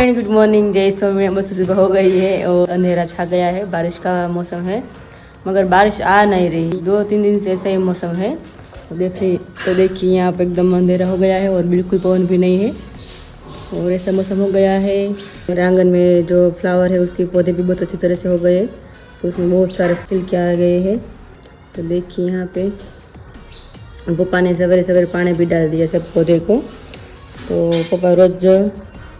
Friend good morning. जय स्वामी। बस सुबह हो गई है और अंधेरा छा गया है, बारिश का मौसम है मगर बारिश आ नहीं रही। 2-3 दिन से ऐसा ही मौसम है। तो देखिए यहाँ पे एकदम अंधेरा हो गया है और बिल्कुल पवन भी नहीं है और ऐसा मौसम हो गया है। और आंगन में जो फ्लावर है उसके पौधे भी बहुत अच्छी तरह से हो गए, तो उसमें बहुत सारे छिलके आ गए हैं। तो देखिए यहाँ पे पापा ने सवेरे सवेरे पानी भी डाल दिया सब पौधे को। तो पापा रोज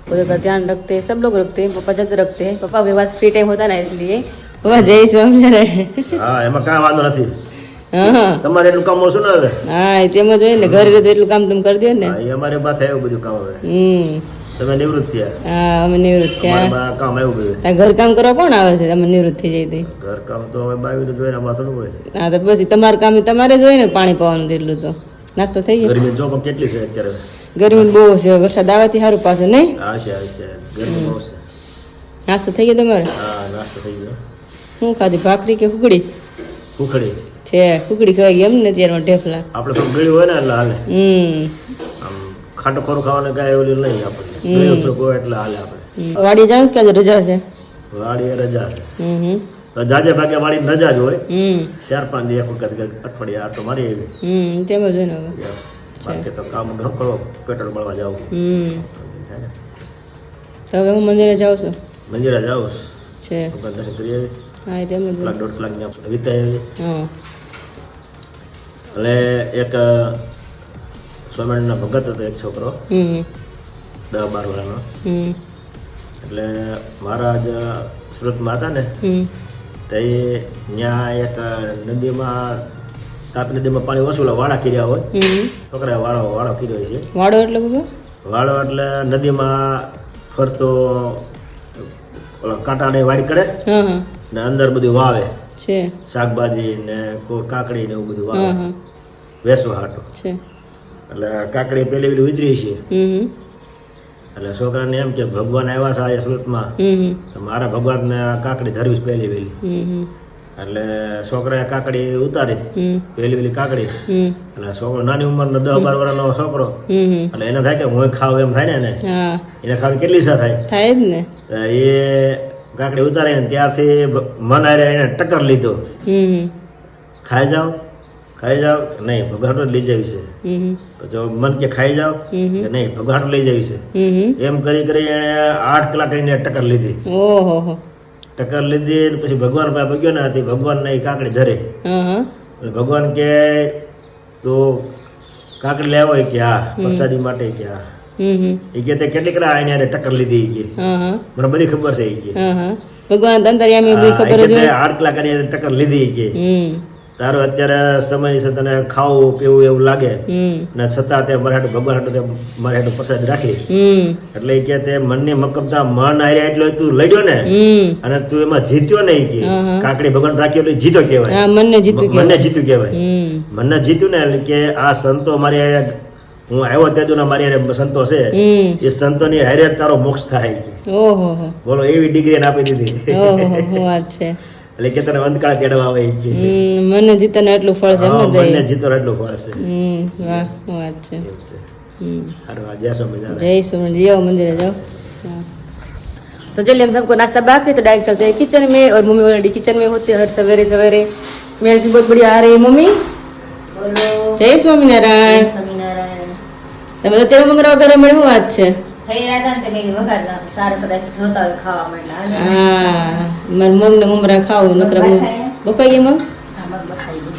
पौधे का ध्यान रखते हैं, सब लोग रखते हैं, पापा जल्द रखते हैं। पापा के पास फ्री टाइम होता ना, इसलिए पापा जय स्वामी। હા એમાં કાંઈ વાંધો નથી। હા તમારે એટલું કામ ઓછું ના આવે। હા તેમ જ હોય ને, ઘરે રહે તો એટલું કામ તમે કરી દો ને। હા એ અમારે પાસે એવું બધું કામ આવે। તમે નિવૃત્ત થયા? હા અમે નિવૃત્ત થયા। અમારે કામ આવ્યું બધું। આ ઘર કામ કરવા કોણ આવે છે? તમે નિવૃત્ત થઈ જાય તો ઘર કામ તો હવે બાવીને જોઈને આમાં થોડું હોય। હા તો પછી તમારું કામ તમારે જ હોય ને, પાણી પાવાનું તેટલું તો નાસ્તો થઈ ગયો। ગરમી જો પણ કેટલી છે અત્યારે? ગરમી બહુ છે, વરસાદ આવવાથી સારું પાછું નહીં? હા છે ગરમી બહુ છે। નાસ્તો થઈ ગયો તમારે? હા નાસ્તો થઈ ગયો। શું ખાધી, ભાખરી કે ખુકડી? ઉખડી છે ખુકડી ખવાઈ ગઈ એમ ને અત્યારમાં ઢેફલા? આપણે તો ગળ્યું હોય ને એટલે હાલે। આમ ખાટો ખોરું ખાવાને કાંઈ ઓલું નહીં આપણે, ગળ્યું થોડુંક હોય એટલે હાલે આપણે। વાડી જાવ કે આજે રજા છે? વાડીએ રજા છે। તો જાજે ભાગે વાડીની રજા જ હોય। 4-5 દી એક વખત અઠવાડિયે આટો મારી આવી। તેમ જ હોય ને હવે। બાકી તો કામ ઘણું કરો, પેટ્રોલ મળવા જાવ। તો હવે હું મંદિરે જાઉં છું। મંદિરે જાઉં છે ભગવાન દર્શન કરી આવી। હા તેમ જ હોય। 1.5 કલાક ત્યાં વિતાઈ આવી। હા એટલે એક સ્વામિનારાયણના ભગત હતો એક છોકરો, 10-12 વર્ષનો। એટલે મહારાજ સુરતમાં હતા ને, તે ત્યાં એક નદીમાં, તાપી નદીમાં પાણી વસૂલા વાળા કર્યા હોય, છોકરાએ વાળો કર્યો છે। વાડો એટલે બાબા? વાળો એટલે નદીમાં ફરતો ઓલા કાંટાને વાડી કરે ને અંદર બધું વાવે છે, શાકભાજી ને કોઈ કાકડી ને એવું બધું વાવે વેસવા હાટું છે। એટલે કાકડી પેલી પેલી ઉતરી છે। એટલે છોકરાને એમ કે ભગવાન આવ્યા છે આ સુરતમાં, તો મારા ભગવાનને કાકડી ધરવી પહેલી વેલી। એટલે છોકરાએ કાકડી ઉતારી, પહેલી પેલી કાકડી। એટલે છોકરો નાની ઉંમરનો 10-12 વર્ષનો છોકરો, એટલે એને થાય કે હું ખાવ એમ થાય ને, એને ખાવી કેટલી ઈચ્છા થાય જ ને। એ કાકડી ઉતારી ને ત્યારથી મન હારે એને ટક્કર લીધો, ખાઈ જાવ નહીં ભગવાન લઈ જવી છે। તો જો મન કે ખાઈ જાવ કે નહીં ભગવાન લઈ જવી છે, એમ કરી એને 8 કલાક એને ટક્કર લીધી। ટક્કર લીધી પછી ભગવાન પાસે ગયો ને, ભગવાન ને કાકડી ધરે। ભગવાન કે તો કાકડી લેવો કે હા પ્રસાદી માટે કે હા, એ કે તે કેટલી કલા એને ટક્કર લીધી કે મને બધી ખબર છે કે ભગવાન અંતર્યામી બધી ખબર છે। 8 કલાક એને ટક્કર લીધી કે તારો અત્યારે સમય છે, તને ખાવું પીવું એવું લાગે ને છતાં તે મારા ભગવાન મારા હાટુ પ્રસાદ રાખી। એટલે કે તે મનની મક્કમતા મન હાર્યા એટલે તું લડ્યો ને અને તું એમાં જીત્યો નહીં કે કાકડી ભગવાન રાખ્યો એટલે જીતો કહેવાય, મનને જીત્યું કહેવાય। મનને જીત્યું ને એટલે કે આ સંતો મારી હું આવ્યો ત્યાં મારી હારે સંતો છે, એ સંતોની હારે તારો મોક્ષ થાય। બોલો એવી ડિગ્રી એને આપી દીધી। એટલે કે તને અંતકાળ તેડવા આવે કે મને જીતને એટલું ફળ છે, મને જીતો એટલું ફળ છે। વાહ વાત છે। जय स्वामी। जय स्वामी। जाओ मंदिर जाओ। तो चलिए हम सबको नाश्ता बाकी, तो डायरेक्ट चलते हैं किचन में। और मम्मी ऑलरेडी किचन में होते हर सवेरे सवेरे। स्मेल भी बहुत बढ़िया आ रही है। मम्मी बोलो जय स्वामीनारायण। स्वामीनारायण। તમે અત્યારે મંગળવાર વગેરે મળે શું વાત છે? થઈ રહ્યા ને મેં વઘાર તારે કદાચ જોતા હોય ખાવા માટે। હા મારે મગ ને મમરા ખાવું નકરા બફાઈ ગઈ મગ? હા મગ બફાઈ ગઈ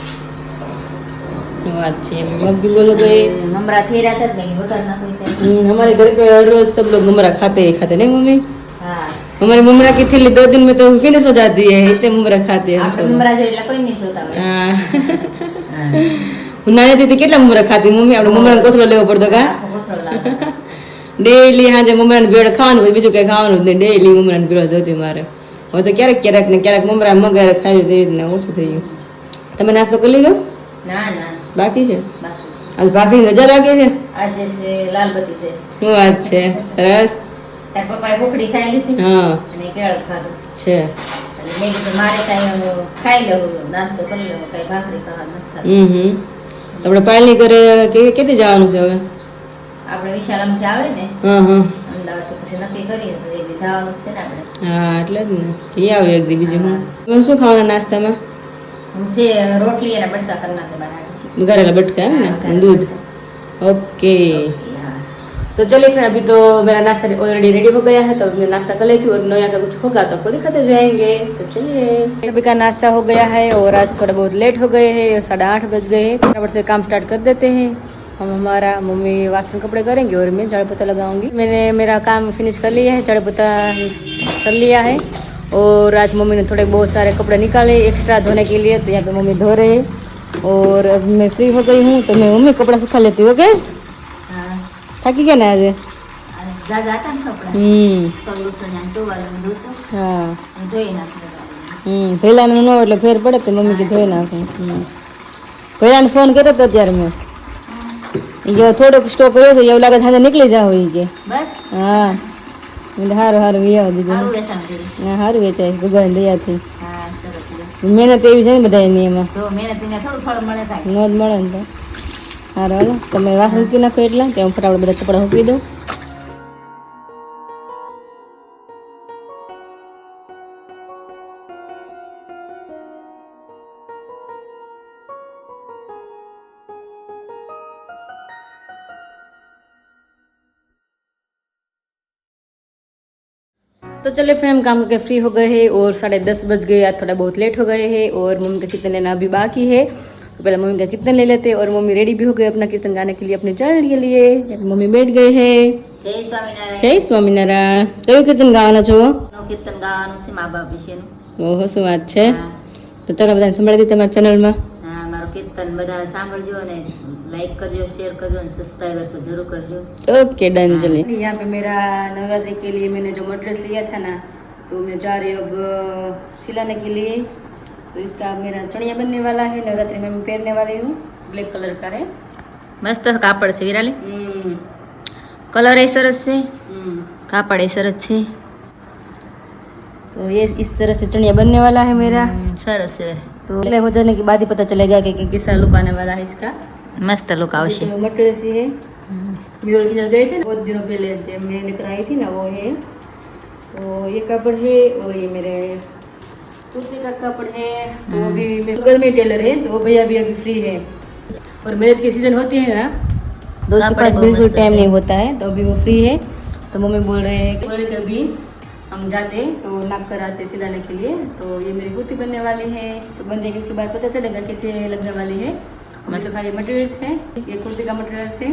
વાત છે। मग भी बोलो तो ममरा थे रहता है मैं वघार ना कोई हमारे घर पे हर रोज सब लोग ममरा खाते नहीं मम्मी? हाँ हमारे ममरा की थैली 2 दिन में तो फिनिश हो जाती है, इतने ममरा खाते हैं हम सब। ममरा जो એટલે કોઈ નહીં સોતા હોય। હા નાની દીદી કેટલા મમરા ખાતી મમ્મી? આપણે મમરાનો કોથળો લેવો પડતો કા? કોથળો લાવવાનો ડેઈલી હાજે મમરાનો ભેળ ખાવાનું, બીજું કઈ ખાવાનું જ નહીં, ડેઈલી મમરાનો ભેળ જોતી મારે। હવે તો ક્યારેક ને ક્યારેક મમરા મગારે ખાઈ તો એ રીતના ઓછું થઈ ગયું। તમે નાસ્તો કરી લીધો? ના ના બાકી છે? બાકી આજ ભાખરી નજર લાગે છે? આજે છે લાલબત્તી છે। શું વાત છે, સરસ। તાર પપ્પાએ ભૂખડી ખાઈ લીધી અને કેળ ખાધું છે, એટલે મેં કીધું મારે કાંઈ ખાઈ લેવું, નાસ્તો કરી લેવો, કાંઈ ભાખરી ખાવાનું નથી થતું। આપણે પાલની ઘરે કેથી જવાનું છે હવે? આપણે વિશાળામાંથી આવે ને અમદાવાદથી પછી નક્કી કરીએ તો એક દી જવાનું છે ને આપણે. હા એટલે જ ને એ આવ્યું એક દી બીજું હું તમે શું ખાવાના નાસ્તામાં હું છે રોટલી અને બટકા કરી નાખે બનાવી ઘરેલા बटका है ना दूध ओके तो चलिए फिर अभी तो मेरा नाश्ता ऑलरेडी रेडी हो गया है तो मैं नाश्ता कर लेती हूँ और नया का कुछ होगा तो आपको दिखाते जाएंगे तो चलिए अभी का नाश्ता हो गया है और आज थोड़ा बहुत लेट हो गए हैं 8:30 बज गए हैं फटाफट से काम स्टार्ट कर देते हैं हम हमारा मम्मी वासन कपड़े करेंगे और मैं झाड़ू पोछा लगाऊंगी मैंने मेरा काम फिनिश कर लिया है झाड़ू पोछा कर लिया है और आज मम्मी ने थोड़े बहुत सारे कपड़े निकाले एक्स्ट्रा धोने के लिए तो यहाँ पे मम्मी धो रहे हैं और अब मैं फ्री हो गई हूँ तो मैं मम्मी कपड़ा सुखा लेती हूँ ओके હા થાકી ગયા ને આજે દાદા હતા ને કપડા તો લૂસણી આમ ટોવાલે ધોતો હા અને ધોઈ નાખ્યું. પહેલાનું ન એટલે ફેર પડે તો મમ્મી કે ધોઈ નાખું પહેલાને ફોન કર્યો હતો ત્યારે મેં એ થોડોક સ્ટોક કર્યો છે એવું લાગે સાથે નીકળી જાવ એ કે બસ હા એટલે સારું સારું વ્યાવ દીધું સારું વેચાણ કર્યું. હા સારું વેચાય ભગવાન દયાથી હા સરસ લે. મહેનત એવી છે ને બધા એની એમાં તો મહેનત એને થોડું ફળ મળે થાય. ન જ મળે ને તો સારું હાલો તમે વાસણ મૂકી નાખો એટલા ત્યાં હું ફટાફટ બધા કપડાં મૂકી દઉં तो चलिए फिर हम काम करके फ्री हो गए हैं और 10:30 बज गए आज थोड़ा बहुत लेट हो गए हैं और मम्मी का कीर्तन लेना अभी बाकी है तो पहले मम्मी का कीर्तन ले लेते हैं और मम्मी रेडी भी हो गए अपना कीर्तन गाने के लिए अपने चैनल के लिए मम्मी बैठ गए हैं જય સ્વામિનારાયણ. जय स्वामीनारायण कયું કીર્તન ગાવાના છો નું કીર્તન ગાવાનું છે મા બાપ વિશેનું. ઓહો શું વાત છે હા. તો ચાલો બધાને સંભળાવી દઈએ તમારા ચેનલમાં હા મારું કીર્તન બધા સાંભળજો અને लाइक करजो शेयर करजो और सब्सक्राइबर तो जरूर करजो. ओके डन चलिए यहाँ पे मेरा नवरात्रि के लिए मैंने जो मटेरियल्स लिया था ना तो मैं जा रही हूँ अब सिलाने के लिए तो इसका मेरा चढ़िया बनने वाला है नवरात्रि में मैं पहनने वाली हूँ ब्लैक कलर का है मस्त कापड़ છે વિરાલી કલર એ સરસ છે કાપડ એ સરસ છે तो ये इस तरह से चढ़िया बनने वाला है मेरा સરસ છે तो पहले हो जाने के बाद ही पता चलेगा कि कैसा लुक आने वाला है इसका मस्त लुक आवશે. तो मटेरियल से है मैं और किधर गए थे ना बहुत दिनों पहले मैं लेकर आई थी ना वो है तो ये कपड़ है और ये मेरे कुर्ते का कपड़ है तो अभी मैं बगल में टेलर है तो वो भैया भी अभी फ्री है और मैरिज की सीजन होती है ना तो उसके पास बिल्कुल टाइम नहीं होता है तो अभी वो फ्री है तो मम्मी बोल रहे हैं कि बोले कभी हम जाते तो नाप कर आते सिलाने के लिए तो ये मेरी कुर्ती बनने वाली है तो बनने के उसके बाद पता चलेगा कैसे लगने वाली है तो खाली मटेरियल्स है ये कुर्ती का मटेरियल्स है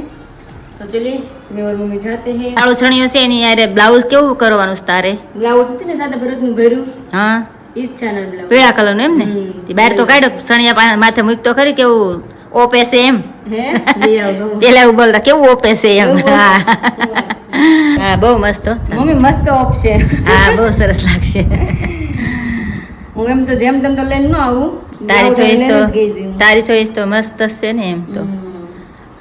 तो चलिए मैं और मम्मी जाते हैं કાળો છણિયો છે એની યારે બ્લાઉઝ કેવું કરવાનું છે તારે? ब्लाउज थी ना सादा भरत નું ભર્યું હા ઈચ્છા ના બ્લાઉઝ પીળા કલરનું એમ ને તે બહાર તો કાઢો છણિયા માથે મૂક તો ખરી કેવું ઓપે છે એમ હે લઈ આવો પેલા એવું બોલતા કેવું ઓપે છે એમ. હા હા બહુ મસ્ત હો. મમ્મી મસ્ત ઓપ્શન હા બહુ સરસ લાગશે. હું એમ તો જેમ તેમ તો લઈને ન આવું તારી ચોઈસ તો મસ્ત જ છે ને એમ તો.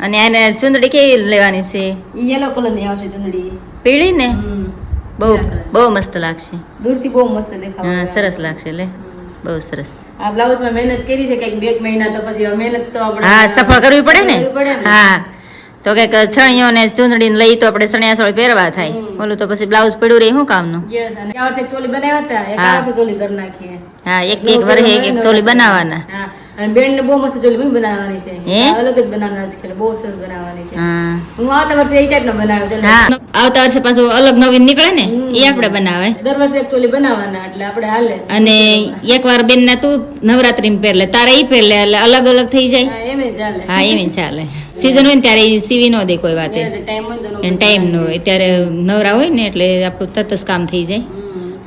અને આને ચુંદડી કેવી લેવાની છે? યેલો કલર ની આવશે ચુંદડી પીળી ને બહુ બહુ મસ્ત લાગશે. દૂરથી બહુ મસ્ત દેખાવ હા સરસ લાગશે લે બહુ સરસ. આ બ્લાઉઝ માં મહેનત કરી છે કઈક 2 મહિના તો પછી મહેનત તો આપણે હા સફળ કરવી પડે ને. કરવી પડે ને. હા તો કઈક છણિયો ને ચુંદડી લઈ તો આપણે ચણિયા ચોળી પહેરવા થાય બોલું તો પછી બ્લાઉઝ પડ્યું રહે શું કામનું. યસ અને આ વર્ષે ચોલી બનાવ્યા હતા એક આ વર્ષે ચોલી કરી નાખી હા એક વર્ષે એક ચોલી બનાવવાના. હા અને બેન ને બહુ મસ્ત ચોલી પણ બનાવવાની છે હે? અલગ જ બનાવવાના છે બહુ સરસ બનાવવાની છે હા હું આવતા વર્ષે એ ટાઈપ નો બનાવ્યો છે હા આવતા વર્ષે પાછું અલગ નવીન નીકળે ને એ આપણે બનાવે. દર વર્ષે એક ચોલી બનાવવાના એટલે આપણે હાલે અને એકવાર બેન ના તું નવરાત્રી પહેર લે તારે ઈ પહેર લે એટલે અલગ અલગ થઈ જાય. હા એમ ચાલે હા એમ ચાલે. સીઝન હોય ને ત્યારે ઈ સીવી ન દે કોઈ વાતે ટાઈમ હોય તો એને ટાઈમ ન હોય ત્યારે નવરા હોય ને એટલે આપણું તરત જ કામ થઈ જાય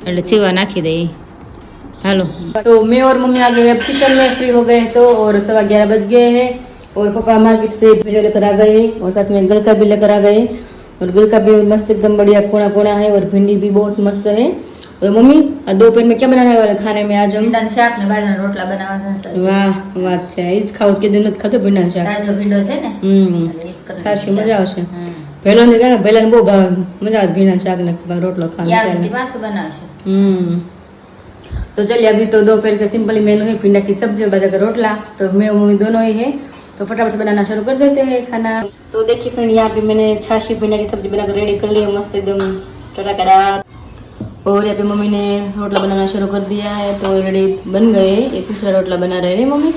એટલે સીવા નાખી દઈએ. हेलो तो मैं और मम्मी आ गए अब किचन में फ्री हो गए हैं तो और 11:15 बज गए हैं और पापा मार्केट से भिंडी लेकर आ गए और साथ में गलका भी लेकर आ गए और गलका भी मस्त एकदम बढ़िया कोना कोना है और भिंडी भी बहुत मस्त है. और मम्मी दोपहर में क्या बनाने वाले खाने में आज हम? ભીંડાનું શાક ને બાજરાના રોટલા બનાવવાના છે. वाह वाह अच्छा है खाओ के दिन मत खाते भींडा शाक તાજો ભીંડો છે ને એટલે ઈ જ કરી સાચી મજા આવશે. હમ. પહેલો ને ગયા પહેલા બહુ મજા આવે ભીંડા શાક ને રોટલો યાર સુધી ખાવાનો. પાછું બનાવશું. तो चलिए अभी तो दोपहर का सिंपल ही मेनू है भिंडा की सब्जी और बाजरा का रोटला तो मैं और मम्मी दोनों ही है तो फटाफट से बनाना शुरू कर देते हैं खाना। तो देखिए फ्रेंड, यहाँ पे मैंने छाछी पीना की सब्जी बनाकर रेडी कर ली है, मस्त एकदम चटाकदार। और यहाँ पे मम्मी ने रोटला बनाना शुरू कर दिया है, तो ऑलरेडी बन गए। एक दूसरा रोटला बना रहे हैं मम्मी।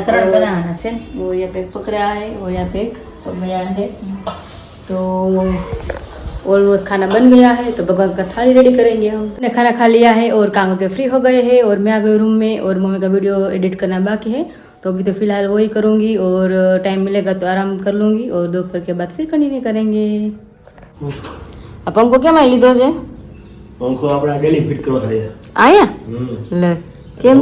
ત્રણ બનાવવાના છે वो यहाँ पे एक पक रहा है और यहाँ पे एक पक गया है। तो ऑलमोस्ट खाना बन गया है, तो भगवान का थाली रेडी करेंगे हम। ने खाना खा लिया है और काम करके फ्री हो गए हैं, और मैं आ गई रूम में, और मम्मी का वीडियो एडिट करना बाकी है, तो अभी तो फिलहाल वही करूँगी, और टाइम मिलेगा तो आराम कर लूँगी, और दोपहर के बाद फिर कंटिन्यू करेंगे। अब पंखो क्या मैं लीधो છે? પંખો આપણે ડેલી ફિટ કરવો થાય આયા લે કેમ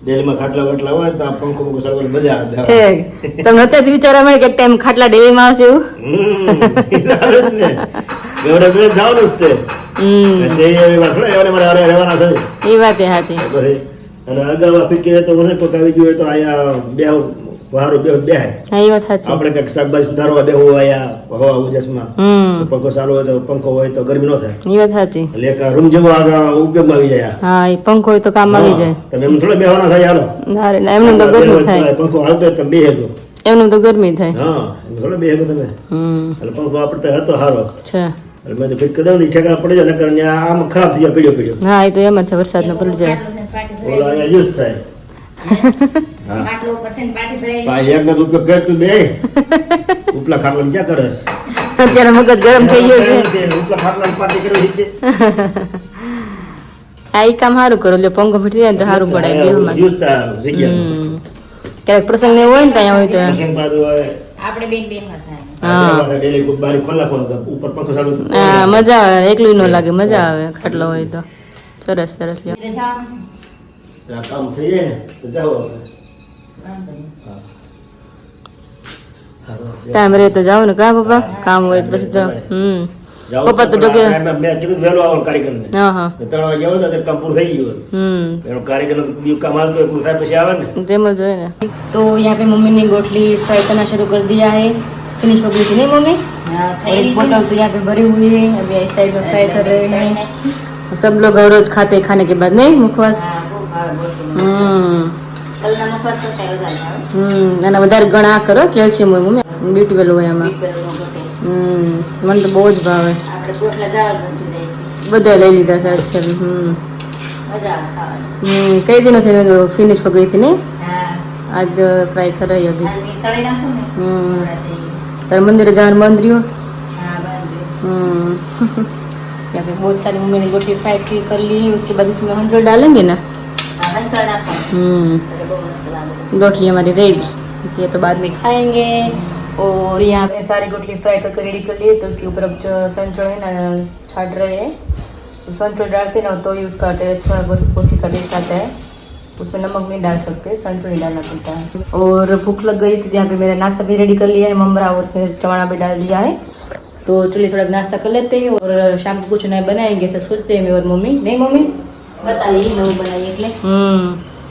ડેલીમાં ખાટલા વાટલા હોય તો આ પંખો પંખો સારવાર મજા આવે છે તમને અત્યારે વિચારવા મળે કે ટાઈમ ખાટલા ડેલીમાં આવશે એવું ને ગવડે બે જવાનું જ છે પછી એવી વાત થોડા એવાને મારે રહેવાના છે એ વાત એ સાચી પછી અને અગાઉ ફિટ કરીએ તો મને કોઈ આવી ગયું હોય તો આયા બે વારો બે બેહાય હા એ વાત સાચી આપણે કંઈક શાકભાજી સુધારવા બેહવું આયા હવા ઉજસમાં પંખો સારો હોય તો પંખો હોય તો ગરમી ન થાય એ વાત સાચી એટલે એક રૂમ જેવો આગળ ઉપયોગમાં આવી જાય હા એ પંખો હોય તો કામ આવી જાય તમે એમ થોડા બેહવાના થાય હાલો ના ના એમનું તો ગરમી થાય પંખો હાલતો હોય તો બેહે તો એમનું તો ગરમી થાય હા થોડા બેહે તો તમે એટલે પંખો આપણે હતો સારો છે એટલે મેં તો ફિટ કરી દઉં ઠેકાણા પડી જાય નકર આમ ખરાબ થઈ જાય પીડ્યો હા એ તો એમ જ છે વરસાદનો પડી જાય ઓલા અહીંયા યુઝ થાય માટલો ઉપર છે ને પાટી ભરાયેલી. ભાઈ એક નો ઉપયોગ કર તું બે ઉપલા ખાટલા ક્યાં કરે અત્યારે મગજ ગરમ થઈ ગયું છે ઉપલા ખાટલા પાટી કરી છે આ ઈ કામ સારું કરો એટલે પંખો ફીટી જાય ને તો સારું પડે બેહમાં યુઝ થાય જગ્યા ક્યારેક પ્રસંગ ને હોય ને ત્યાં હોય તો પ્રસંગ બાજુ હોય આપણે બેનમાં થાય. હા ડેલી કોઈ બારી ખોલા ખોલા તો ઉપર પંખો ચાલુ હા મજા આવે એકલું ન લાગે મજા આવે ખાટલો હોય તો સરસ સરસ લ્યો એટલે જવાનું છે. આ કામ થઈ જાય ને તો જાઓ કામ કરીએ. ટાઈમ રહે તો જાવ ને કા પપ્પા કામ હોય તો પછી તો પપ્પા તો જો કે મેં કીધું વહેલો આવો કારીગરને હા હા 3 વાગે આવો તો કામ પૂરું થઈ ગયું એનો કારીગર બીજું કામ હાલતું હોય પૂરું થાય પછી આવે ને તેમ જ હોય ને तो यहाँ पे मम्मी ने गोटली फ्राई करना शुरू कर दिया है फिनिश हो गई थी नहीं मम्मी હા, और થઈ एक ગયું. बोतल तो यहाँ पे भरी हुई है अभी इस साइड में फ्राई कर रहे તળી हैं નાખી. सब लोग रोज खाते हैं खाने के बाद नहीं मुखवास હા, બહુ ભાવે ગોળકીનો. તલના મુખવાસ કરતા વધારે ભાવે. અને વધારે ગણા કરો કેલ્શિયમ હોય મમ્મી બીટી વેલું હોય એમાં બીટ પેલું ગોટે. મને તો બહુ જ ભાવે આપણે ગોટલા જાવ જ નથી જાય. બધા લઈ લીધા છે આજકાલ મજા આવે ખાવાની. कई दिनों से फिनिश हो गई थी नहीं હા, आज फ्राई कर रही अभी આજ મેં તળી નાખું ને हम्म થોડા થઈ ગયા. तर मंदिर जान बंद रही हो હા, બાંધ્યું. यहाँ पे बहुत सारी मम्मी ने गोटली फ्राई कर ली है उसके बाद इसमें हंजर डालेंगे ना હા, હંસળ નાખવાનું. એટલે બહુ મસ્ત લાગે. गोटली हमारी रेडी ये तो बाद में खाएंगे और यहाँ पे सारी गोटली फ्राई करके रेडी कर लिए तो उसके ऊपर अब जो संचो है ना छाट रहे हैं तो संचो डालते ना तो ही उसका अच्छा कॉफी का टेस्ट आता है उसमें नमक नहीं डाल सकते संचो नहीं डालना पड़ता है और भूख लग गई थी यहाँ पे मेरा नाश्ता भी रेडी कर लिया है ममरा और फिर टमाटर भी डाल दिया है तो चलिए थोड़ा नाश्ता कर लेते हैं और शाम को कुछ नया बनाएंगे ऐसा सोचते हैं मैं और मम्मी नहीं मम्मी બતાવીએ નવું બનાવીએ એટલે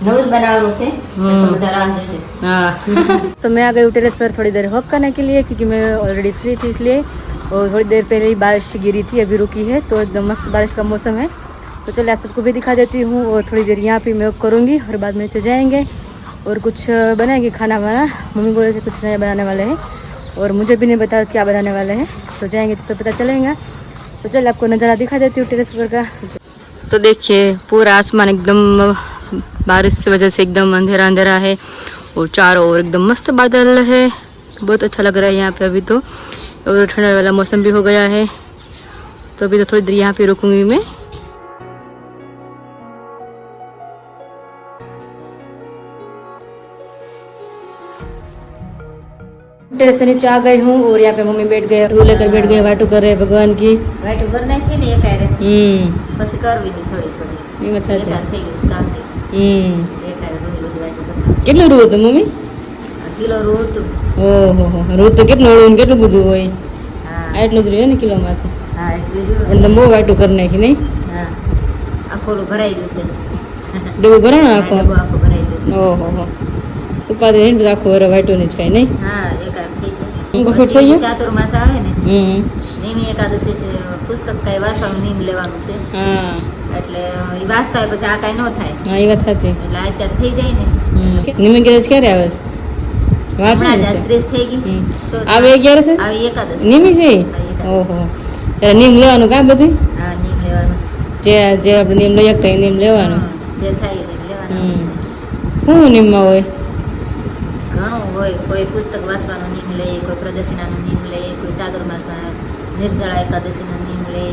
નવું જ બનાવવાનું છે તો બધા રાહ જોશે. हाँ तो मैं आ गई टेरेस पर थोड़ी देर वॉक करने के लिए क्योंकि मैं ऑलरेडी फ्री थी इसलिए और थोड़ी देर पहले ही बारिश गिरी थी अभी रुकी है तो एकदम मस्त बारिश का मौसम है तो चलिए आप सबको भी दिखा देती हूँ और थोड़ी देर यहाँ पे मैं वॉक करूँगी और बाद में नीचे जाएंगे और कुछ बनाएंगे खाना वाना मम्मी बोले थे कुछ नया बनाने वाले हैं और मुझे भी नहीं पता क्या बनाने वाले हैं तो जाएंगे तो पता चलेगा तो चलिए आपको नज़ारा दिखा देती हूँ टेरेस पर का तो देखिए पूरा आसमान एकदम बारिश की वजह से एकदम अंधेरा अंधेरा है और चारों ओर एकदम मस्त बादल है बहुत अच्छा लग रहा है यहाँ पे अभी तो और ठंडा वाला मौसम भी हो गया है तो अभी तो थोड़ी देर यहाँ पे रुकूंगी मैं टेरेस से नीचे आ गई हूँ और यहाँ पे मम्मी बैठ गए रू लेकर बैठ गए वाटू कर रहे भगवान की વાટું ભરી નાખીએ ને એકારે પછી કરવી હતી થોડી થોડી ये बता એકાદ થઈ ગયું કામ એકારે રોજ બધું વાટું કરતા. કેટલું રૂ હતું મમ્મી કિલો રૂ હતું. ઓહો રૂ તો કેટલું હળવું ને કેટલું બધું હોય હા, આટલું જ રહ્યું ને કિલો માંથી હા, એટલી રૂ. પણ તમે બહુ વાટું કરી નાખી નહીં હા, આખો રૂ ભરાઈ ગયું છે. ડબ્બો ભરાણો આખો ડબ્બો આખો ભરાઈ ગયો છે. ઓહો ઉપાધિ નહીં તો આખું વરે વાટું નહીં જ કાંઈ નહીં હા, એકાદ થઈ બફેટ થઈ જાય. ગયું? ચાતુર્માસ આવે ને નિયમી એકાદશી પુસ્તક કઈ વાસણ નિયમ લેવાનું છે હા એટલે એ વાંચતા હોય પછી આ કઈ ન થાય હા એ વાત સાચી એટલે આ અત્યારે થઈ જાય ને નિમે ગેરેજ ક્યારે આવે છે વાર છે હમણાં જ ને? આ 30 થઈ ગઈ. હમ. ચોથ આવે 11 છે આવી એકાદશ. નીમી છે ઓહો ત્યારે નીમ લેવાનું કા બધું હા નીમ લેવાનું છે. જે આપણે નીમ લઈ શકતા નીમ લેવાનું જે થાય એ લેવાનું. શું નીમમાં હોય ઘણું હોય, કોઈ પુસ્તક વાંચવાનું નીમ લે, કોઈ પ્રદક્ષિણાનું નીમ લે, કોઈ સાગરમાસમાં નિર્જળા એકાદશીનું નીમ લે,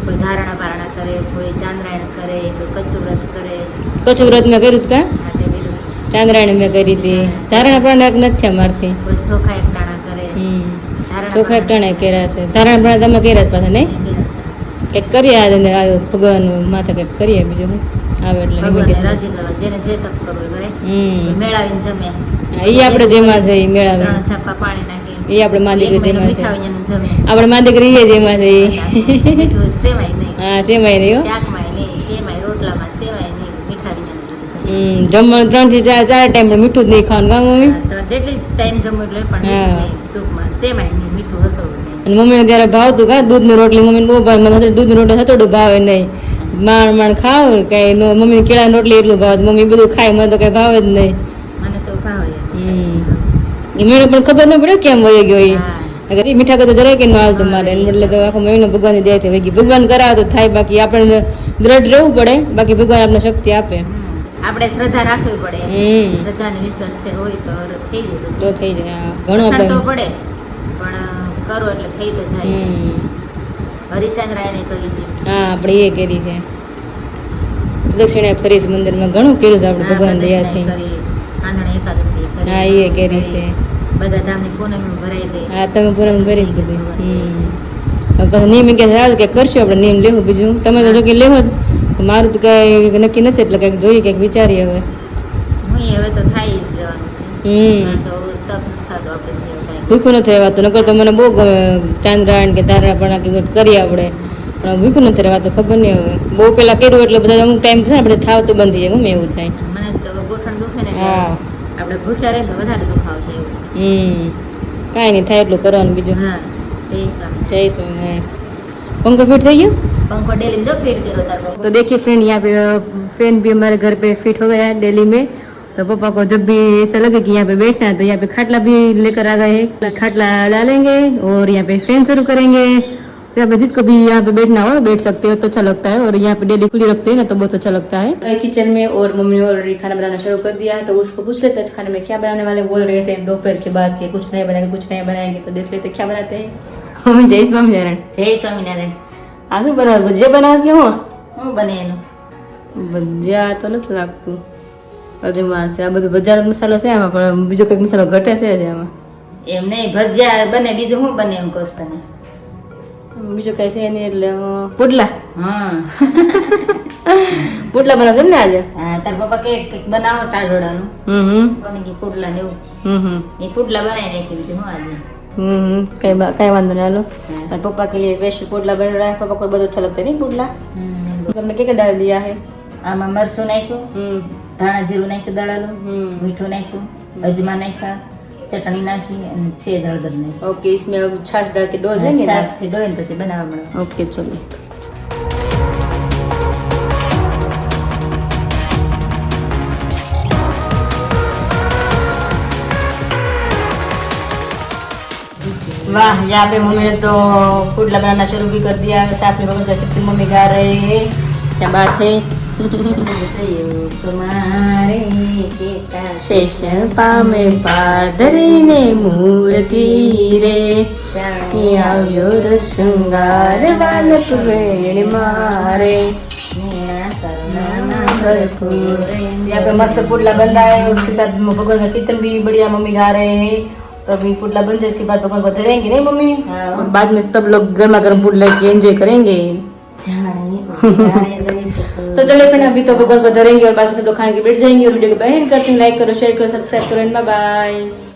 કોઈ ધારણા પારણા કરે, કોઈ ચાંદ્રાયણ કરે, કોઈ કચ્છુ વ્રત કરે. કચ્છ વ્રત મેં કર્યું હતું કા આ તે બધું. ચાંદ્રાયણ મેં કરી હતી ધારણા પણ એક નથી અમારથી કોઈ ચોખા એકટાણા કરે. ચોખા ટાણે કર્યા છે ધારણા પણ તમે કર્યા જ પાછા નહીં કંઈક કરીએ આ ભગવાન માથા કંઈક કરીએ બીજું શું આવે એટલે ભગવાનને રાજી કરવા, જેને જે તપ કરવું એ કરે. કોઈ મેળાવીને જમે. એ આપણે જેમાં છે એ મેળાવે 3 છાપા પાણી નાખી. એ આપણે માં દીકરી એક મહિનો જેમાં છે મીઠા વિનાનું જમે. આપણે માં દીકરી એ જેમાં છે મીઠું સેવાય નહીં. હા સેમાય રહ્યો શાકમાંય નહીં, સેમાય રોટલામાં સેવાય નહીં, મીઠા વિનાનું બધું જમે. જમવાનું 3 થી 4 ટાઈમ પણ મીઠું જ નહીં ખાવાનું કામ મમ્મી તો જેટલી ટાઈમ જમવું એટલે પણ મીઠું નહીં, ટૂંકમાં સેમાય નહીં, મીઠું હસોડું નહીં. અને મમ્મીને ત્યારે ભાવતું કા દૂધની રોટલી મમ્મીને બહુ ભાવે મને દૂધની રોટલી સતોડું ભાવે નહીં માણ ખાવ કઈ નો મમ્મીને કેળાની રોટલી એટલું ભાવે મમ્મી બધું ખાય મને તો કઈ ભાવે જ નહીં મને તો ભાવે. એ મેળો પણ ખબર ન પડે કેમ વહી ગયો એ હા. અગર એ મીઠા કરતો જરાય કે ન આવતું મારે એને બદલે તો આખો મહિનો ભગવાનની દયાથી વહી ગઈ ભગવાન કરાવે તો થાય બાકી આપણને દ્રઢ રહેવું પડે બાકી ભગવાન આપણને શક્તિ આપે આપણે શ્રદ્ધા રાખવી પડે. શ્રદ્ધા અને વિશ્વાસ હોય તો થઈ જાય બધું. તો થઈ જાય હા, ઘણું કઠણ તો આપણે પડે પણ કરો એટલે થઈ તો જાય. હરિચંદ્રાયણે કરી હતી. હા આપણે એ કરી છે દક્ષિણે ફરી છે મંદિરમાં ઘણું કર્યું છે આપણે ભગવાન દયાથી કરી. આંધણે એકાદશી કરી. હા એ કરી છે બધા ધામની પૂનમી ભરાઈ ગઈ. હા તમે પૂરા ભરી જ બધું પછી નિયમ કે સારું કે કરશું આપણે નિયમ લેવું બીજું તમે તો જો કે લેવો જ મારું તો કઈ નક્કી નથી એટલે કંઈક જોઈએ કંઈક વિચારીએ હવે હું હવે તો થાય જ લેવાનું છે. મારે તો તપ નથી થતો આપણે કાંઈ. ભૂખું નથી રહેવાતું નકર તો મને બહુ ગમે ચાંદ્રાયણ કે ધારણા કે કંઈક કરીએ આપણે પણ ભૂખું નથી રહેવાતું ખબર નહીં હવે બહુ પેલા કર્યું એટલે બધા અમુક ટાઈમ છે ને આપણે થાવ તો બંધ થઈ જાય ગમે એવું થાય મને તો ગોઠણ દુખે ને હા આપણે ભૂખ્યા રહે તો વધારે દુખાવ થાય એવું. કાંઈ નહીં થાય એટલું કરવાનું બીજું હા જય સ્વામી. જય સ્વામિનારાયણ पंखा फिट થઈ गया पंखो डेली दो फीट करो तार को. तो देखिए फ्रेंड यहाँ पे फैन भी हमारे घर पे फिट हो गया है दिल्ली में तो पापा को जब भी ऐसा लगे कि यहाँ पे बैठना है तो यहाँ पे खाटला भी लेकर आ गए हैं खाटला डालेंगे और यहाँ पे फैन शुरू करेंगे तो यहाँ पे जिसको भी यहाँ पे बैठना हो बैठ सकते हो तो अच्छा लगता है और यहाँ पे डेली खुली रखते हैं ना तो बहुत अच्छा लगता है किचन में और मम्मी ने ऑलरेडी खाना बनाना शुरू कर दिया है तो उसको पूछ लेते हैं खाने में क्या बनाने वाले बोल रहे थे दोपहर के बाद के कुछ नए बनाएंगे तो देख लेते क्या बनाते हैं मम्मी जय स्वामीनारायण. जय स्वामीनारायण. આ શું બનાવ ભજીયા બનાવ કે હું હું બને એનું ભજીયા તો નથી લાગતું અજમા છે આ બધું ભજીયાનો મસાલો છે આમાં પણ બીજો કંઈક મસાલો ઘટે છે જ આમાં એમ નહીં ભજીયા બને બીજું શું બને એમ કહું તને બીજો કઈ છે નહીં એટલે પુડલા હા પુડલા બનાવજો ને આજે હા તાર પપ્પા કે બનાવો ટાઢોડાનું બને કે પુડલા ને એવું એ પુડલા બનાવી નાખી બીજું હું આજે कई वांधो नहीं हालो पापा के लिए स्पेशल पुडला बन रहा है पापा को बहुत अच्छा लगता है नहीं पुडला हमने क्या क्या डाल दिया है આમાં મરચું નાખ્યું ધાણા જીરું નાખ્યું દળાલું મીઠું નાખ્યું અજમા નાખ્યા ચટણી નાખી અને છે હળદર નાખી ओके इसमें अब छाछ डाल के डो देंगे ना છાશથી ડોઈને પછી બનાવવા મળે ओके चलिए वाह यहाँ पे मम्मी ने तो पुडला बनाना शुरू भी कर दिया है साथ में बगल जैसे कि मम्मी गा रहे हैं क्या बात है तुम्हारे शेष पामे पादरी ने मूर्ति रे આવ્યો શૃંગાર વાલક વેણ मारे भरपूर यहाँ पे मस्त पुडला बन रहा है उसके साथ भगवान का कीर्तन भी बढ़िया मम्मी गा रहे हैं तो अभी पुडला बन जाए उसके बाद भगवान को धरेंगे नहीं मम्मी और बाद में सब लोग गर्मा गर्म पुडला की एंजॉय करेंगे तो चलो फिर अभी तो भगवान को धरेंगे और बाद में सब लोग खाने के बैठ जाएंगे और वीडियो को पसंद करते हैं लाइक करो शेयर करो सब्सक्राइब करो बाय बाय।